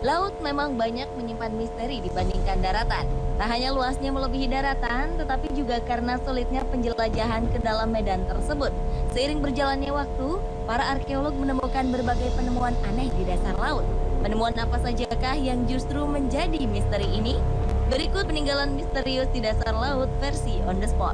Laut memang banyak menyimpan misteri dibandingkan daratan. Tak hanya luasnya melebihi daratan, tetapi juga karena sulitnya penjelajahan ke dalam medan tersebut. Seiring berjalannya waktu, para arkeolog menemukan berbagai penemuan aneh di dasar laut. Penemuan apa sajakah yang justru menjadi misteri ini? Berikut peninggalan misterius di dasar laut versi on the spot.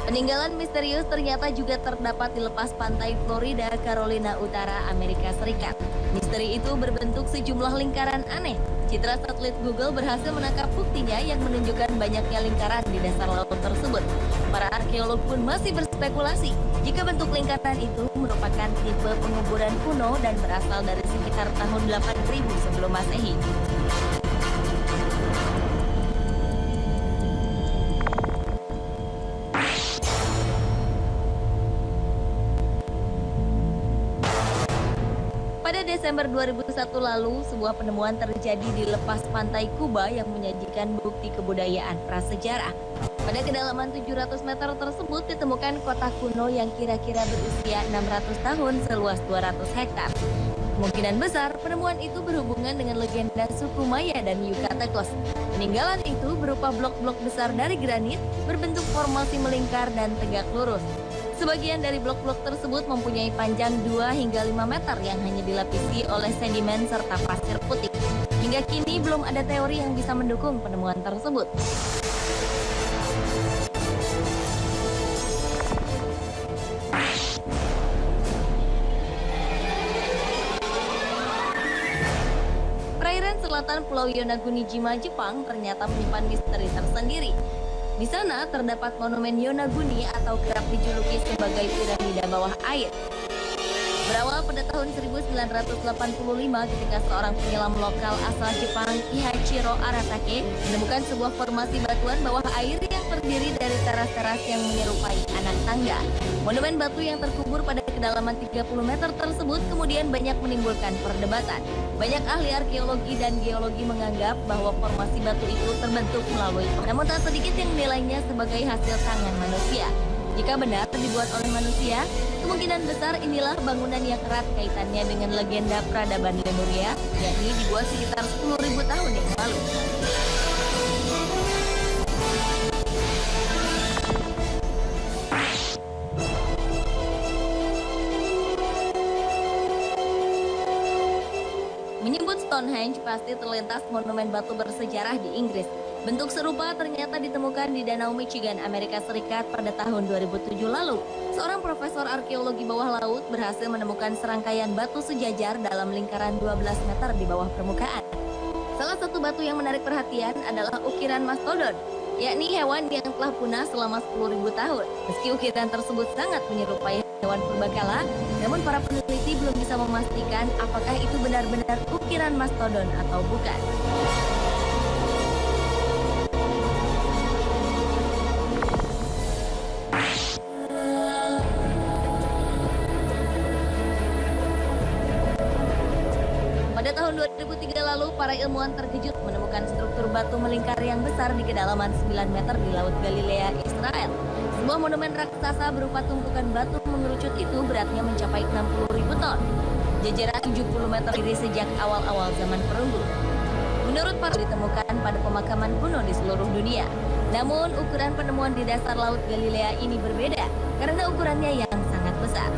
Peninggalan misterius ternyata juga terdapat di lepas pantai Florida, Carolina Utara, Amerika Serikat. Misteri itu berbentuk sejumlah lingkaran aneh. Citra satelit Google berhasil menangkap buktinya yang menunjukkan banyaknya lingkaran di dasar laut tersebut. Para arkeolog pun masih berspekulasi jika bentuk lingkaran itu merupakan tipe penguburan kuno dan berasal dari sekitar tahun 8000 sebelum Masehi. Pada Desember 2001 lalu, sebuah penemuan terjadi di lepas pantai Kuba yang menyajikan bukti kebudayaan prasejarah. Pada kedalaman 700 meter tersebut ditemukan kota kuno yang kira-kira berusia 600 tahun seluas 200 hektar. Kemungkinan besar penemuan itu berhubungan dengan legenda suku Maya dan Yucatecos. Peninggalan itu berupa blok-blok besar dari granit berbentuk formasi melingkar dan tegak lurus. Sebagian dari blok-blok tersebut mempunyai panjang 2 hingga 5 meter yang hanya dilapisi oleh sedimen serta pasir putih. Hingga kini belum ada teori yang bisa mendukung penemuan tersebut. Perairan selatan Pulau Yonaguni-jima, Jepang ternyata menyimpan misteri tersendiri. Di sana terdapat monumen Yonaguni atau kerap dijuluki sebagai piramida bawah air. Berawal pada tahun 1985 ketika seorang penyelam lokal asal Jepang, Ihachiro Aratake, menemukan sebuah formasi batuan bawah air yang terdiri dari teras-teras yang menyerupai anak tangga. Monumen batu yang terkubur pada kedalaman 30 meter tersebut kemudian banyak menimbulkan perdebatan. Banyak ahli arkeologi dan geologi menganggap bahwa formasi batu itu terbentuk melalui, namun tak sedikit yang menilainya sebagai hasil tangan manusia. Jika benar dibuat oleh manusia, kemungkinan besar inilah bangunan yang erat kaitannya dengan legenda peradaban Lemuria, yakni dibuat sekitar 10.000 tahun yang lalu. Menyebut Stonehenge pasti terlintas monumen batu bersejarah di Inggris. Bentuk serupa ternyata ditemukan di Danau Michigan, Amerika Serikat pada tahun 2007 lalu. Seorang profesor arkeologi bawah laut berhasil menemukan serangkaian batu sejajar dalam lingkaran 12 meter di bawah permukaan. Salah satu batu yang menarik perhatian adalah ukiran mastodon, yakni hewan yang telah punah selama 10.000 tahun. Meski ukiran tersebut sangat menyerupai hewan purbakala, namun para peneliti belum bisa memastikan apakah itu benar-benar ukiran mastodon atau bukan. Pada tahun 2003 lalu, para ilmuwan terkejut menemukan struktur batu melingkar yang besar di kedalaman 9 meter di Laut Galilea, Israel. Sebuah monumen raksasa berupa tumpukan batu mengerucut itu beratnya mencapai 60.000 ton. Jajaran 70 meter diri sejak awal-awal zaman perunggu. Menurut para ditemukan pada pemakaman kuno di seluruh dunia. Namun, ukuran penemuan di dasar Laut Galilea ini berbeda karena ukurannya yang sangat besar.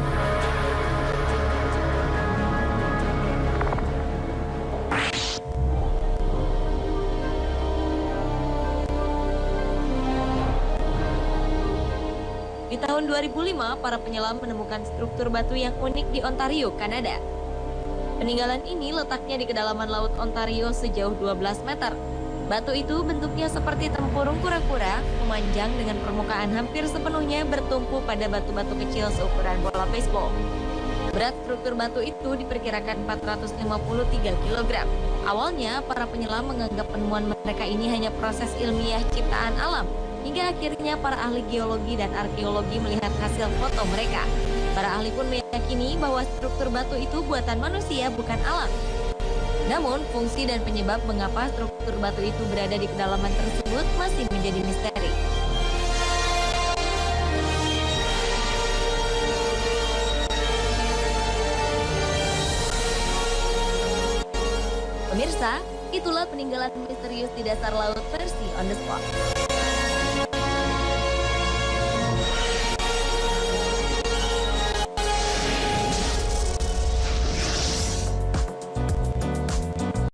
Di tahun 2005, para penyelam menemukan struktur batu yang unik di Ontario, Kanada. Peninggalan ini letaknya di kedalaman Laut Ontario sejauh 12 meter. Batu itu bentuknya seperti tempurung kura-kura, memanjang dengan permukaan hampir sepenuhnya bertumpu pada batu-batu kecil seukuran bola baseball. Berat struktur batu itu diperkirakan 453 kg. Awalnya, para penyelam menganggap penemuan mereka ini hanya proses ilmiah ciptaan alam. Hingga akhirnya para ahli geologi dan arkeologi melihat hasil foto mereka. Para ahli pun meyakini bahwa struktur batu itu buatan manusia bukan alam. Namun, fungsi dan penyebab mengapa struktur batu itu berada di kedalaman tersebut masih menjadi misteri. Pemirsa, itulah peninggalan misterius di dasar laut versi On The Spot.